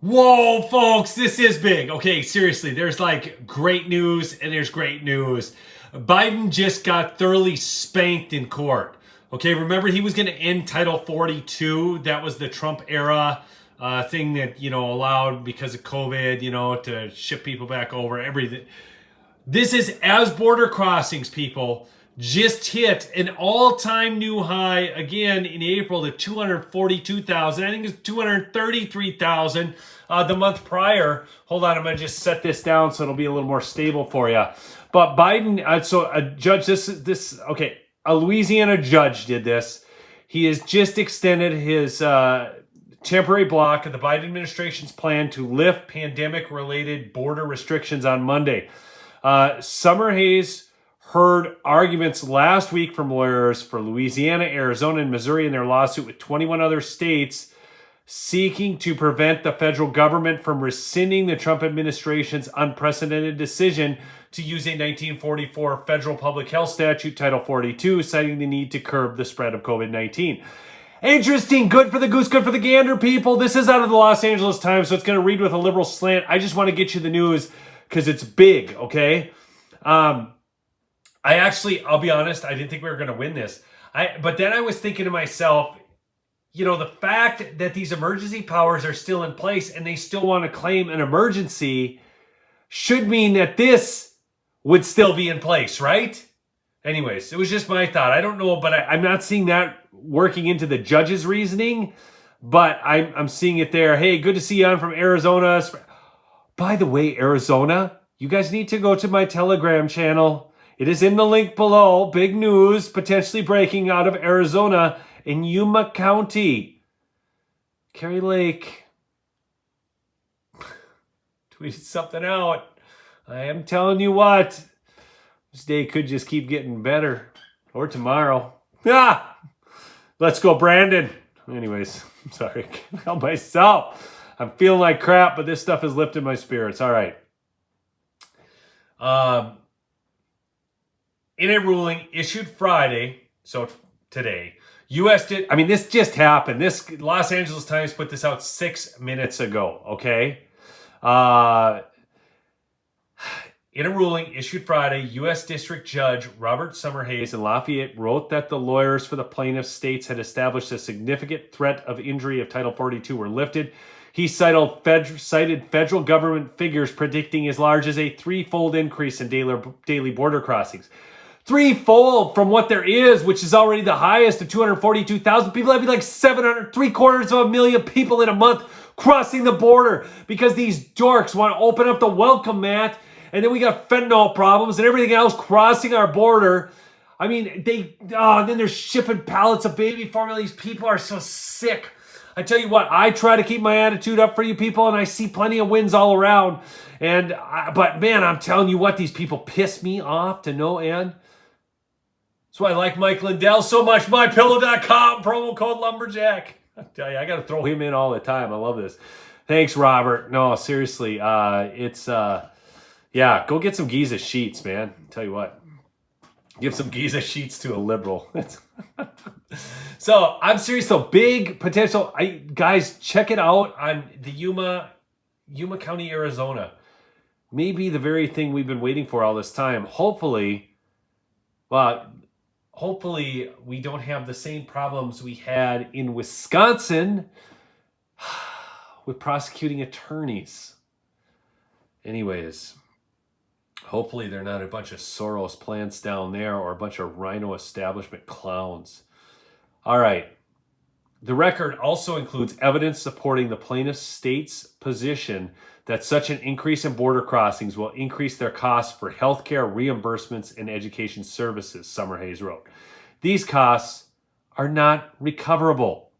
Whoa, folks, this is big. Okay, seriously, there's like great news and there's great news. Biden just got thoroughly spanked in court. Okay, remember he was going to end Title 42. That was the Trump era thing that, allowed because of COVID, to ship people back over, everything. This is as border crossings, people, just hit an all-time new high again in April to 242,000. I think it's 233,000 the month prior. Hold on, I'm going to just set this down so it'll be a little more stable for you. But Biden, so a judge, a Louisiana judge did this. He has just extended his temporary block of the Biden administration's plan to lift pandemic-related border restrictions on Monday. Summerhays heard arguments last week from lawyers for Louisiana, Arizona, and Missouri in their lawsuit with 21 other states seeking to prevent the federal government from rescinding the Trump administration's unprecedented decision to use a 1944 federal public health statute, Title 42, citing the need to curb the spread of COVID-19. Interesting. Good for the goose, good for the gander, people. This is out of the Los Angeles Times, so it's going to read with a liberal slant. I just want to get you the news because it's big, okay? I'll be honest, I didn't think we were going to win this. But then I was thinking to myself, the fact that these emergency powers are still in place and they still want to claim an emergency should mean that this would still be in place, right? Anyways, it was just my thought. I don't know, but I'm not seeing that working into the judge's reasoning, but I'm seeing it there. Hey, good to see you on from Arizona. By the way, Arizona, you guys need to go to my Telegram channel. It is in the link below. Big news potentially breaking out of Arizona in Yuma County. Kerry Lake tweeted something out. I am telling you what, this day could just keep getting better. Or tomorrow. Let's go, Brandon. Anyways, I'm sorry. I can't help myself. I'm feeling like crap, but this stuff has lifted my spirits. All right. In a ruling issued Friday, so today, this just happened. This Los Angeles Times put this out 6 minutes ago, okay? In a ruling issued Friday, U.S. District Judge Robert Summerhays in Lafayette wrote that the lawyers for the plaintiff states had established a significant threat of injury if Title 42 were lifted. He cited federal government figures predicting as large as a threefold increase in daily border crossings. Threefold from what there is, which is already the highest of 242,000 people. That'd be like 700,000 people in a month crossing the border because these dorks want to open up the welcome mat. And then we got fentanyl problems and everything else crossing our border. I mean, and then they're shipping pallets of baby formula. These people are so sick. I tell you what, I try to keep my attitude up for you people, and I see plenty of wins all around. But man, I'm telling you what, these people piss me off to no end. That's why I like Mike Lindell so much. MyPillow.com, promo code Lumberjack. I tell you, I got to throw him in all the time. I love this. Thanks, Robert. No, seriously, go get some Giza sheets, man. Tell you what, give some Giza sheets to a liberal. So I'm serious though, big potential. Guys, check it out on the Yuma County, Arizona. Maybe the very thing we've been waiting for all this time. Hopefully we don't have the same problems we had in Wisconsin with prosecuting attorneys. Anyways, hopefully they're not a bunch of Soros plants down there or a bunch of rhino establishment clowns. All right. The record also includes evidence supporting the plaintiff's state's position that such an increase in border crossings will increase their costs for healthcare reimbursements and education services, Summerhays wrote. These costs are not recoverable.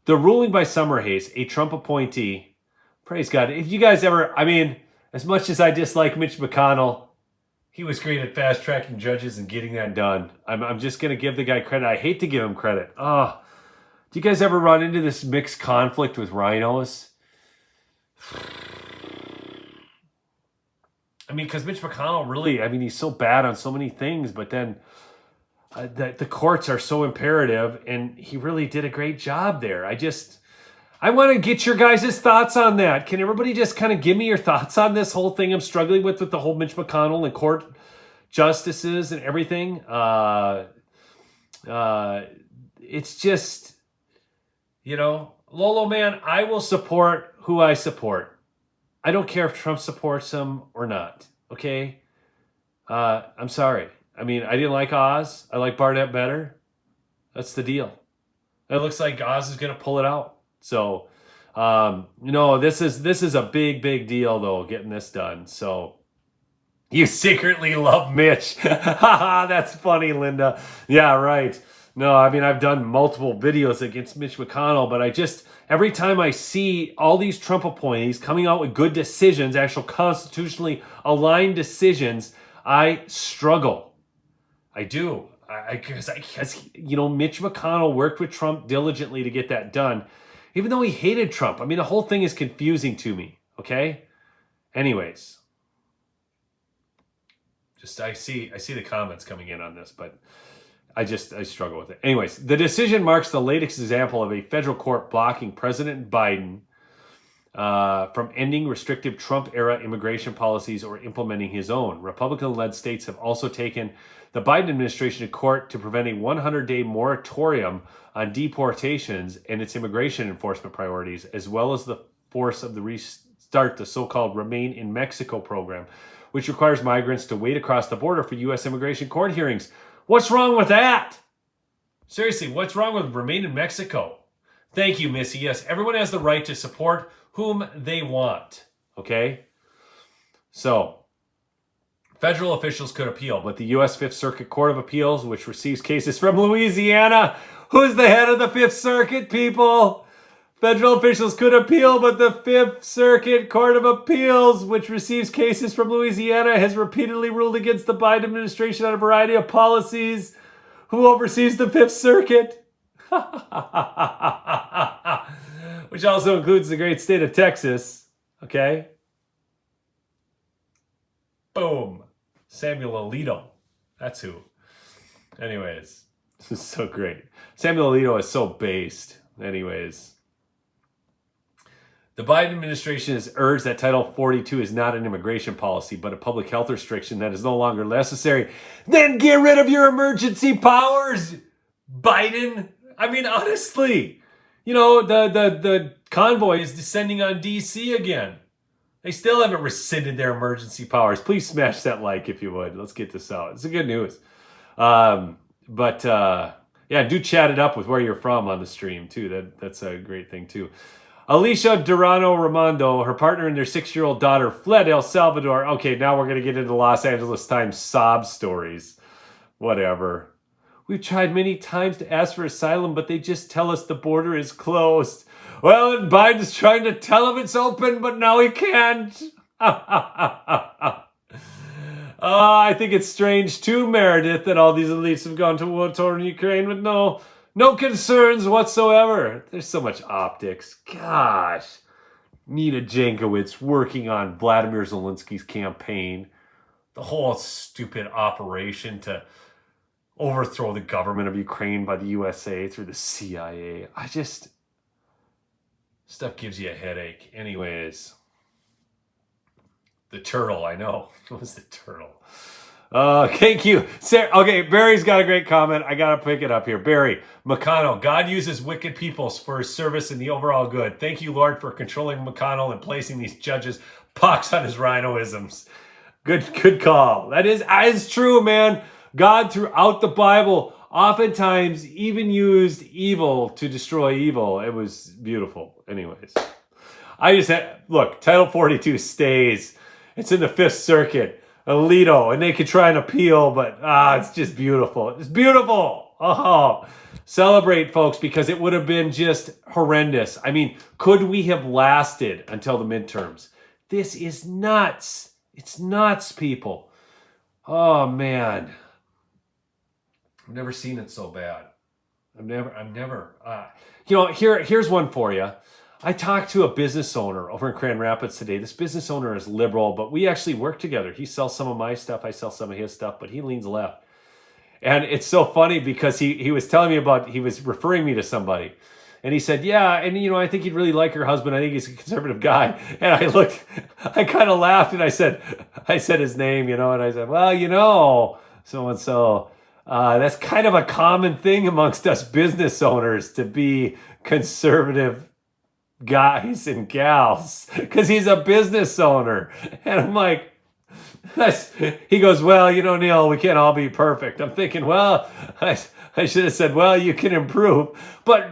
The ruling by Summerhays, a Trump appointee, praise God, if you guys ever, as much as I dislike Mitch McConnell, he was great at fast-tracking judges and getting that done. I'm just going to give the guy credit. I hate to give him credit. Do you guys ever run into this mixed conflict with rhinos? Because Mitch McConnell really, he's so bad on so many things, but then the courts are so imperative, and he really did a great job there. I want to get your guys' thoughts on that. Can everybody just kind of give me your thoughts on this whole thing I'm struggling with the whole Mitch McConnell and court justices and everything? It's just, Lolo, man, I will support who I support. I don't care if Trump supports him or not, okay? I'm sorry. I mean, I didn't like Oz. I like Barnett better. That's the deal. It looks like Oz is going to pull it out. So, this is a big, big deal, though, getting this done. So, you secretly love Mitch. That's funny, Linda. Yeah, right. No, I mean, I've done multiple videos against Mitch McConnell, but every time I see all these Trump appointees coming out with good decisions, actual constitutionally aligned decisions, I struggle. I do. Because Mitch McConnell worked with Trump diligently to get that done, even though he hated Trump. I mean, the whole thing is confusing to me, okay? Anyways, I see the comments coming in on this, but I struggle with it. Anyways, the decision marks the latest example of a federal court blocking President Biden from ending restrictive Trump-era immigration policies or implementing his own. Republican-led states have also taken the Biden administration to court to prevent a 100-day moratorium on deportations and its immigration enforcement priorities, as well as the force of the restart the so-called Remain in Mexico program, which requires migrants to wait across the border for U.S. immigration court hearings. What's wrong with that? Seriously, what's wrong with Remain in Mexico? Thank you, Missy. Yes, everyone has the right to support whom they want, okay? So, federal officials could appeal, but the U.S. Fifth Circuit Court of Appeals, which receives cases from Louisiana, who's the head of the Fifth Circuit, people? Federal officials could appeal, but the Fifth Circuit Court of Appeals, which receives cases from Louisiana, has repeatedly ruled against the Biden administration on a variety of policies. Who oversees the Fifth Circuit? Which also includes the great state of Texas. Okay? Boom. Samuel Alito. That's who. Anyways, this is so great. Samuel Alito is so based. Anyways. The Biden administration has urged that Title 42 is not an immigration policy, but a public health restriction that is no longer necessary. Then get rid of your emergency powers, Biden. I mean, honestly, the convoy is descending on D.C. again. They still haven't rescinded their emergency powers. Please smash that like if you would. Let's get this out. It's a good news. Yeah, do chat it up with where you're from on the stream, too. That's a great thing, too. Alicia Durano Ramondo, her partner and their 6-year-old daughter fled El Salvador. Okay, now we're going to get into Los Angeles Times sob stories. Whatever. We've tried many times to ask for asylum, but they just tell us the border is closed. Well, and Biden's trying to tell them it's open, but now he can't. I think it's strange too, Meredith, that all these elites have gone to war in Ukraine with no concerns whatsoever. There's so much optics. Gosh. Nina Jankowicz working on Vladimir Zelensky's campaign. The whole stupid operation to overthrow the government of Ukraine by the USA through the CIA. Stuff gives you a headache. Anyways. The turtle, I know. What was the turtle? Thank you. Sarah, okay, Barry's got a great comment. I got to pick it up here. Barry, McConnell, God uses wicked peoples for his service and the overall good. Thank you, Lord, for controlling McConnell and placing these judges pox on his rhinoisms. Good call. That is true, man. God, throughout the Bible, oftentimes even used evil to destroy evil. It was beautiful. Anyways, look, Title 42 stays. It's in the Fifth Circuit. Alito, and they could try and appeal, but it's just beautiful. It's beautiful. Oh, celebrate, folks, because it would have been just horrendous. I mean, could we have lasted until the midterms? This is nuts. It's nuts, people. Oh, man. I've never seen it so bad. Here's one for you. I talked to a business owner over in Grand Rapids today. This business owner is liberal, but we actually work together. He sells some of my stuff. I sell some of his stuff, but he leans left. And it's so funny because he was telling me he was referring me to somebody. And he said, yeah, and I think you'd really like her husband. I think he's a conservative guy. And I kind of laughed, and I said his name, and I said, well, so and so. That's kind of a common thing amongst us business owners to be conservative guys and gals because he's a business owner. And I'm like, he goes, well, Neil, we can't all be perfect. I'm thinking, well, I should have said, well, you can improve. But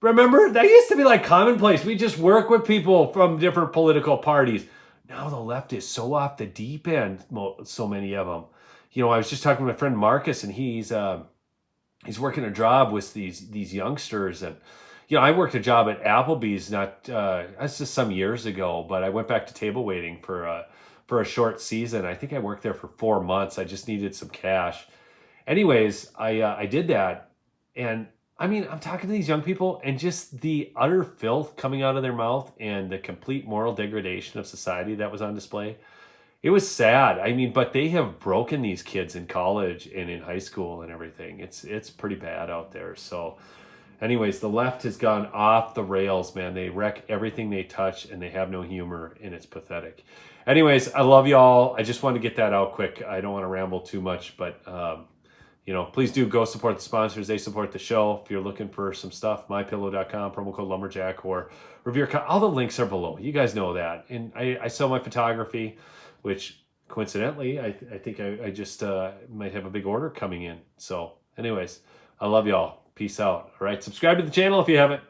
remember, that used to be like commonplace. We just work with people from different political parties. Now the left is so off the deep end, so many of them. I was just talking to my friend Marcus, and he's working a job with these youngsters. And, I worked a job at Applebee's, that's just some years ago, but I went back to table waiting for a short season. I think I worked there for 4 months. I just needed some cash. Anyways, I did that. And I mean, I'm talking to these young people, and just the utter filth coming out of their mouth and the complete moral degradation of society that was on display. It was sad. I mean, but they have broken these kids in college and in high school and everything. It's pretty bad out there. So anyways, the left has gone off the rails, man. They wreck everything they touch, and they have no humor, and it's pathetic. Anyways, I love y'all. I just wanted to get that out quick. I don't want to ramble too much, but please do go support the sponsors. They support the show. If you're looking for some stuff, mypillow.com, promo code lumberjack, or review. All the links are below. You guys know that. And I sell my photography, which coincidentally, I think I just might have a big order coming in. So anyways, I love y'all. Peace out. All right. Subscribe to the channel if you haven't.